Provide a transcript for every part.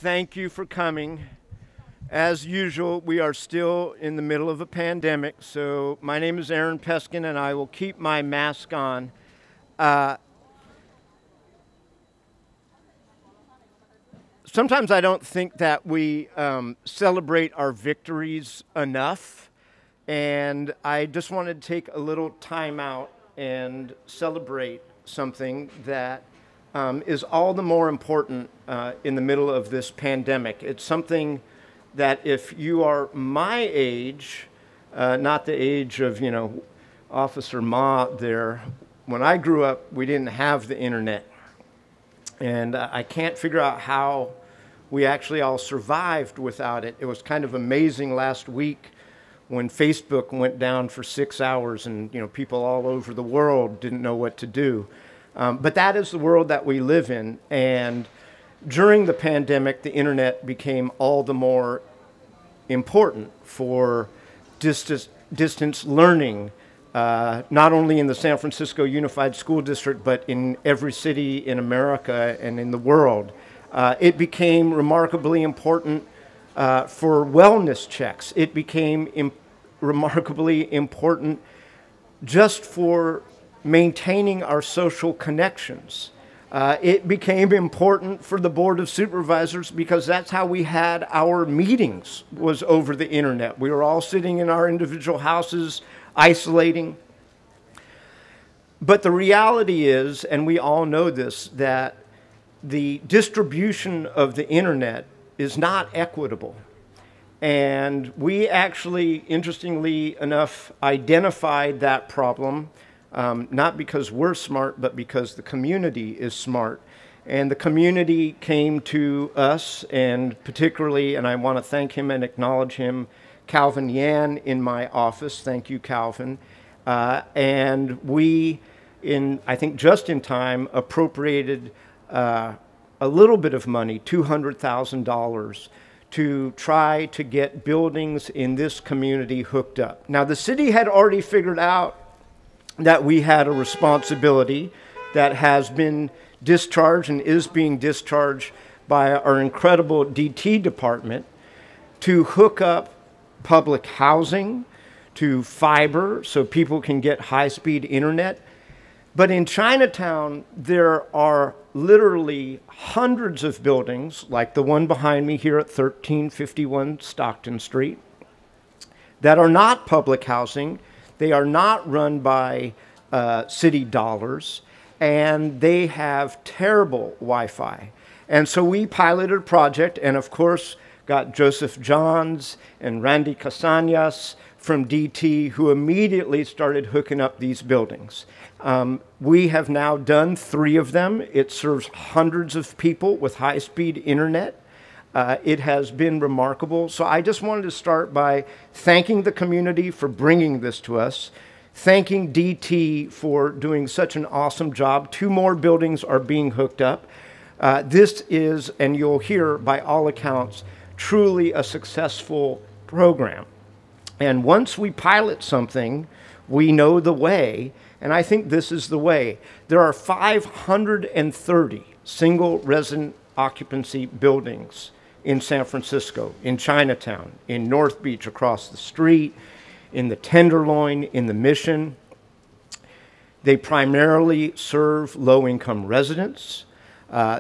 Thank you for coming. As usual, we are still in the middle of a pandemic, so my name is Aaron Peskin, and I will keep my mask on. Sometimes I don't think that we celebrate our victories enough, and I just wanted to take a little time out and celebrate something that is all the more important in the middle of this pandemic. It's something that if you are my age, not the age of, Officer Ma there, when I grew up, we didn't have the internet. And I can't figure out how we actually all survived without it. It was kind of amazing last week when Facebook went down for 6 hours and people all over the world didn't know what to do. But that is the world that we live in. And during the pandemic, the internet became all the more important for distance learning, not only in the San Francisco Unified School District, but in every city in America and in the world. It became remarkably important for wellness checks. It became remarkably important just for maintaining our social connections. It became important for the Board of Supervisors because that's how we had our meetings, was over the internet. We were all sitting in our individual houses, isolating. But the reality is, and we all know this, that the distribution of the internet is not equitable. And we actually, interestingly enough, identified that problem, not because we're smart, but because the community is smart. And the community came to us, and particularly, and I want to thank him and acknowledge him, Calvin Yuen in my office. Thank you, Calvin. And we, I think just in time, appropriated a little bit of money, $200,000, to try to get buildings in this community hooked up. Now, the city had already figured out that we had a responsibility that has been discharged and is being discharged by our incredible DT department to hook up public housing to fiber so people can get high-speed internet. But in Chinatown, there are literally hundreds of buildings, like the one behind me here at 1351 Stockton Street, that are not public housing. They are not run by city dollars, and they have terrible Wi-Fi. And so we piloted a project, and of course got Joseph Johns and Randy Casanas from DT, who immediately started hooking up these buildings. We have now done 3 of them. It serves hundreds of people with high-speed internet. It has been remarkable. So I just wanted to start by thanking the community for bringing this to us, thanking DT for doing such an awesome job. 2 more buildings are being hooked up. This is, and you'll hear by all accounts, truly a successful program. And once we pilot something, we know the way, and I think this is the way. There are 530 single resident occupancy buildings in San Francisco, in Chinatown, in North Beach across the street, in the Tenderloin, in the Mission. They primarily serve low-income residents.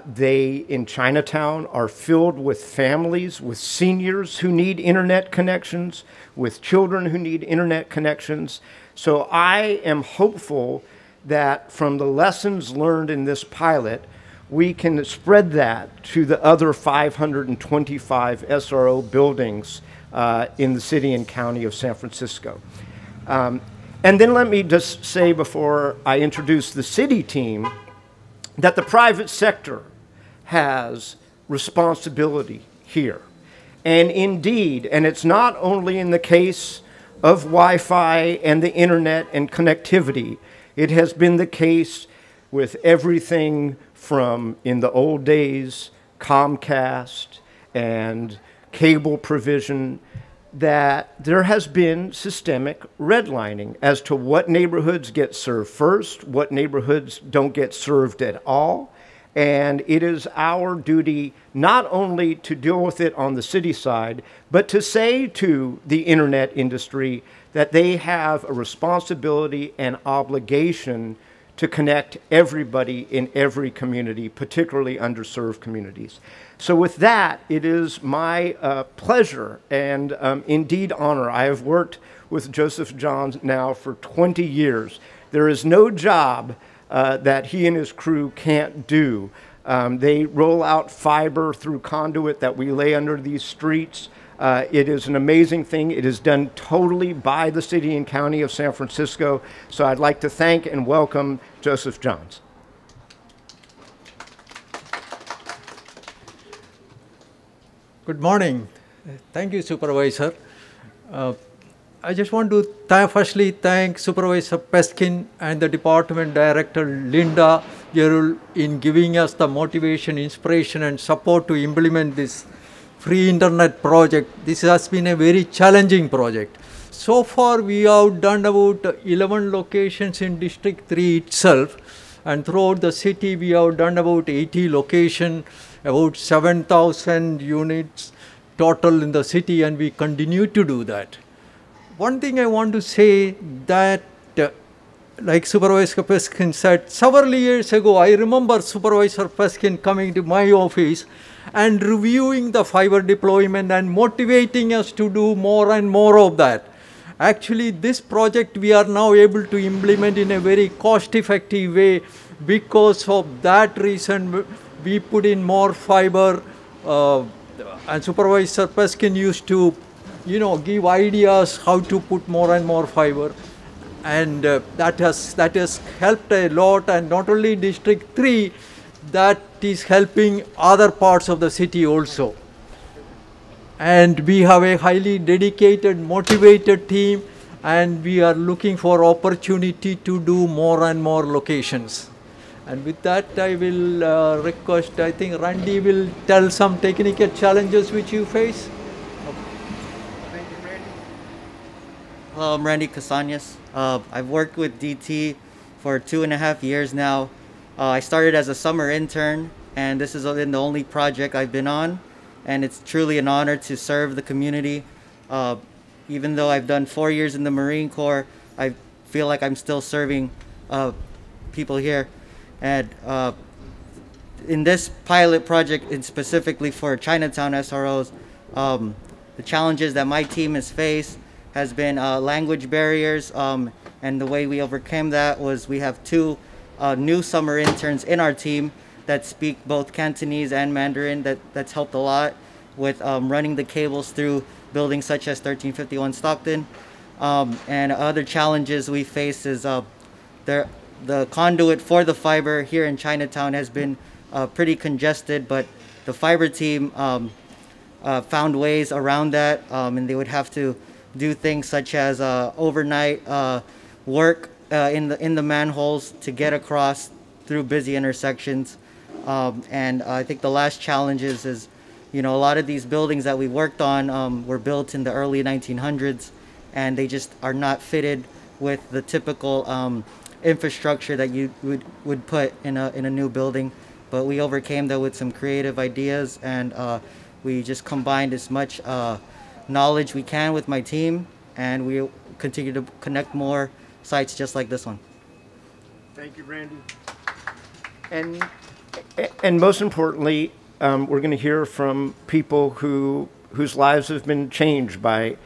They, in Chinatown, are filled with families, with seniors who need internet connections, with children who need internet connections. So I am hopeful that from the lessons learned in this pilot, we can spread that to the other 525 SRO buildings in the city and county of San Francisco. And then let me just say before I introduce the city team that the private sector has responsibility here. And indeed, and it's not only in the case of Wi-Fi and the internet and connectivity, it has been the case with everything from, in the old days, Comcast and cable provision, that there has been systemic redlining as to what neighborhoods get served first, what neighborhoods don't get served at all. And it is our duty not only to deal with it on the city side, but to say to the internet industry that they have a responsibility and obligation to connect everybody in every community, particularly underserved communities. So with that, it is my pleasure and indeed honor. I have worked with Joseph Johns now for 20 years. There is no job that he and his crew can't do. They roll out fiber through conduit that we lay under these streets. It is an amazing thing. It is done totally by the city and county of San Francisco. So I'd like to thank and welcome Joseph Johns. Good morning. Thank you, Supervisor. I just want to firstly thank Supervisor Peskin and the Department Director Linda Yerul in giving us the motivation, inspiration, and support to implement this free internet project. This has been a very challenging project. So far, we have done about 11 locations in District 3 itself, and throughout the city, we have done about 80 locations, about 7,000 units total in the city, and we continue to do that. One thing I want to say that, like Supervisor Peskin said, several years ago, I remember Supervisor Peskin coming to my office and reviewing the fiber deployment and motivating us to do more and more of that. Actually, this project we are now able to implement in a very cost-effective way. Because of that reason, we put in more fiber, and Supervisor Peskin used to give ideas how to put more and more fiber, and that has helped a lot. And not only District 3, that is helping other parts of the city also. And we have a highly dedicated, motivated team, and we are looking for opportunity to do more and more locations. And with that, I will request, I think Randy will tell some technical challenges which you face. Hello, I'm Randy Casanas. I've worked with DT for 2.5 years now. I started as a summer intern, and this has been the only project I've been on, and it's truly an honor to serve the community. Even though I've done 4 years in the Marine Corps, I feel like I'm still serving people here. And in this pilot project, and specifically for Chinatown SROs, the challenges that my team has faced has been language barriers, and the way we overcame that was we have 2 new summer interns in our team that speak both Cantonese and Mandarin. That's helped a lot with running the cables through buildings such as 1351 Stockton. And other challenges we face is the conduit for the fiber here in Chinatown has been pretty congested, but the fiber team found ways around that, and they would have to do things such as overnight work in the manholes to get across through busy intersections. And I think the last challenge is a lot of these buildings that we worked on were built in the early 1900s, and they just are not fitted with the typical infrastructure that you would put in a new building. But we overcame that with some creative ideas, and we just combined as much knowledge we can with my team, and we continue to connect more sites just like this one. Thank you, Randy. And most importantly, we're going to hear from people whose lives have been changed by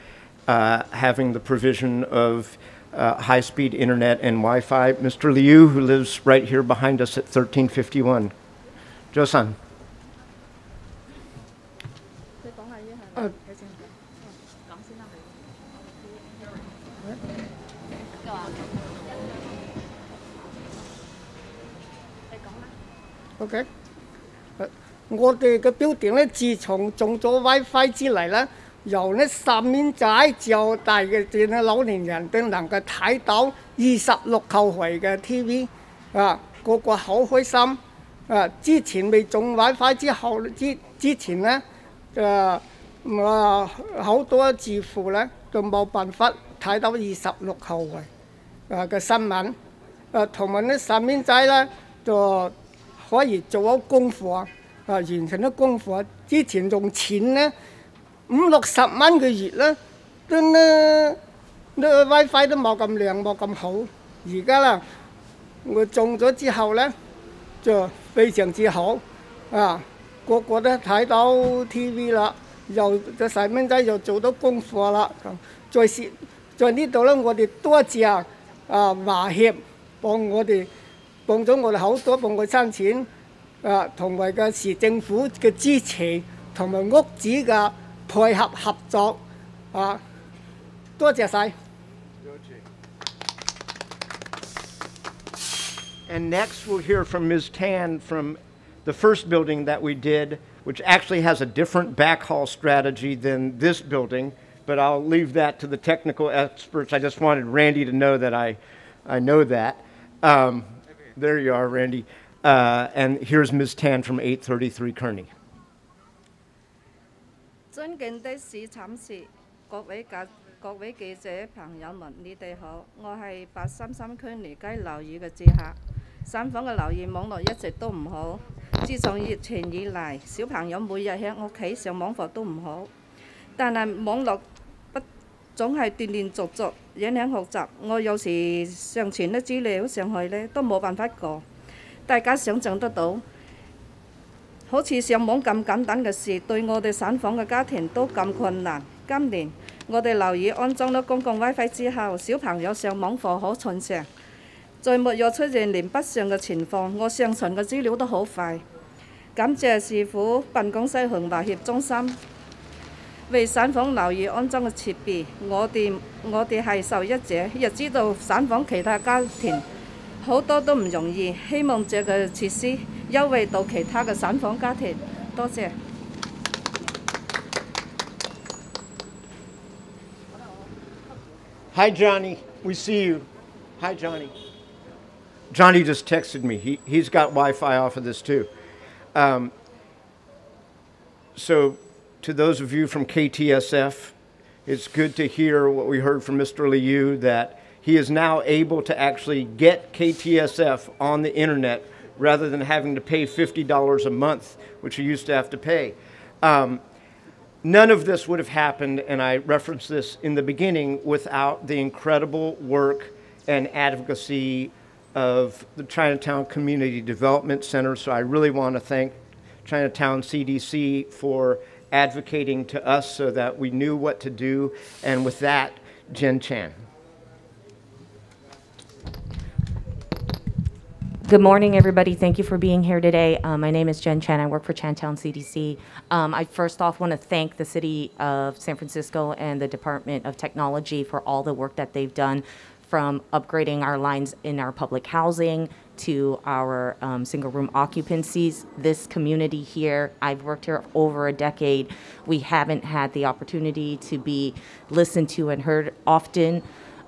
having the provision of high-speed internet and Wi-Fi. Mr. Liu, who lives right here behind us at 1351. Joe-san. OK， 我哋嘅標點咧，自從種咗 WiFi 之嚟咧，由呢細蚊仔至大嘅至老年人都能夠睇到26扣回嘅 TV， 個個好開心。之前未種 WiFi 之後，之前咧好多字庫咧都冇辦法睇到26扣回嘅新聞。同埋呢細蚊仔咧就可以做好功課完成咗功課。之前用錢咧50-60蚊個月啦，都 WiFi 都冇咁靚冇咁好。而家啦，我中咗之後咧就非常之好個個都睇到 TV 啦，又個細蚊仔又做到功課啦。在呢度咧，我哋多謝華協幫咗我哋好多，幫我申請同埋嘅市政府嘅支持，同埋屋主嘅配合合作多謝晒。And next we'll hear from Ms. Tan from the first building that we did, which actually has a different backhaul strategy than this building, but I'll leave that to the technical experts. I just wanted Randy to know that I know that. There you are, Randy. And here's Ms. Tan from 833 Kearney. 尊敬的市產士，各位記者朋友們，你哋好，我係833區尼街樓宇嘅住客。散房嘅樓宇網絡一直都唔好，自從疫情以嚟，小朋友每日喺屋企上網課都唔好，但係網絡總係斷斷續續影響學習。我有時上傳啲資料上去呢，都冇辦法過。大家想象得到，好似上網咁簡單嘅事，對我哋散房嘅家庭都咁困難。今年我哋樓宇安裝咗公共 WiFi 之後，小朋友上網課好順暢，再沒有出現連不上嘅情況。我上傳嘅資料都好快。感謝市府辦公室同華協中心為散房樓宇安裝嘅設備，我哋係受益者，亦知道散房其他家庭好多都唔容易，希望這個設施優惠到其他嘅散房家庭。多謝。Hi, Johnny. We see you. Hi, Johnny. Johnny just texted me. He's got Wi-Fi off of this too. So to those of you from KTSF, it's good to hear what we heard from Mr. Liu, that he is now able to actually get KTSF on the internet rather than having to pay $50 a month, which he used to have to pay. None of this would have happened, and I referenced this in the beginning, without the incredible work and advocacy of the Chinatown Community Development Center. So I really want to thank Chinatown CDC for advocating to us so that we knew what to do. And with that, Jen Chan. Good morning, everybody. Thank you for being here today. My name is Jen Chen. I work for Chinatown CDC. I first off want to thank the City of San Francisco and the Department of Technology for all the work that they've done, from upgrading our lines in our public housing to our single room occupancies. This community here, I've worked here over a decade. We haven't had the opportunity to be listened to and heard often.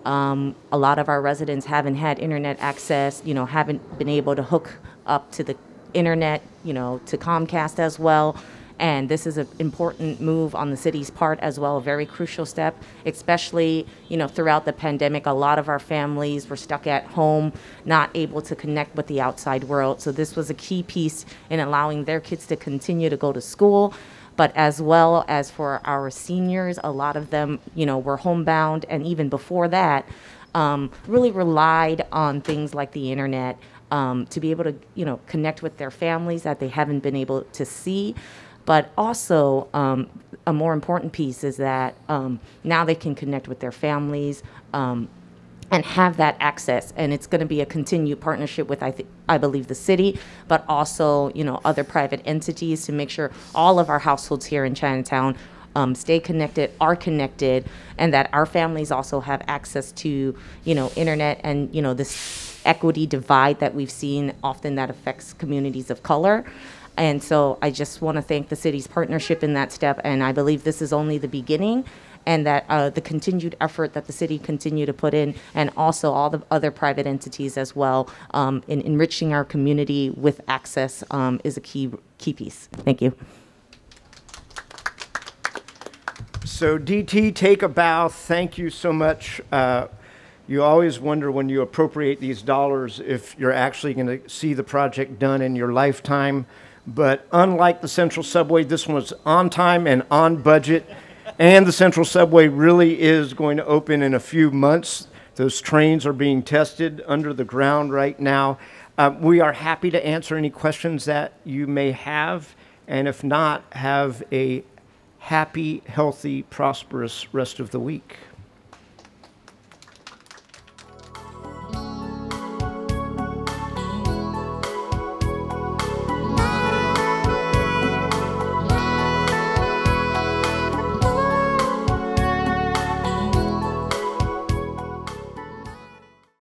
A lot of our residents haven't had internet access, haven't been able to hook up to the internet, to Comcast as well. And this is an important move on the city's part as well, a very crucial step, especially, throughout the pandemic. A lot of our families were stuck at home, not able to connect with the outside world. So this was a key piece in allowing their kids to continue to go to school. But as well as for our seniors, a lot of them, were homebound, and even before that, really relied on things like the internet to be able to, connect with their families that they haven't been able to see. But also, a more important piece is that now they can connect with their families and have that access. And it's going to be a continued partnership with, I believe, the city, but also, other private entities, to make sure all of our households here in Chinatown stay connected, are connected, and that our families also have access to, internet and, this equity divide that we've seen often that affects communities of color. And so I just want to thank the city's partnership in that step, and I believe this is only the beginning, and that the continued effort that the city continue to put in, and also all the other private entities as well, in enriching our community with access, is a key piece. Thank you. So DT, take a bow. Thank you so much. you always wonder when you appropriate these dollars if you're actually going to see the project done in your lifetime. But unlike the Central Subway, this one was on time and on budget. And the Central Subway really is going to open in a few months. Those trains are being tested under the ground right now. We are happy to answer any questions that you may have. And if not, have a happy, healthy, prosperous rest of the week.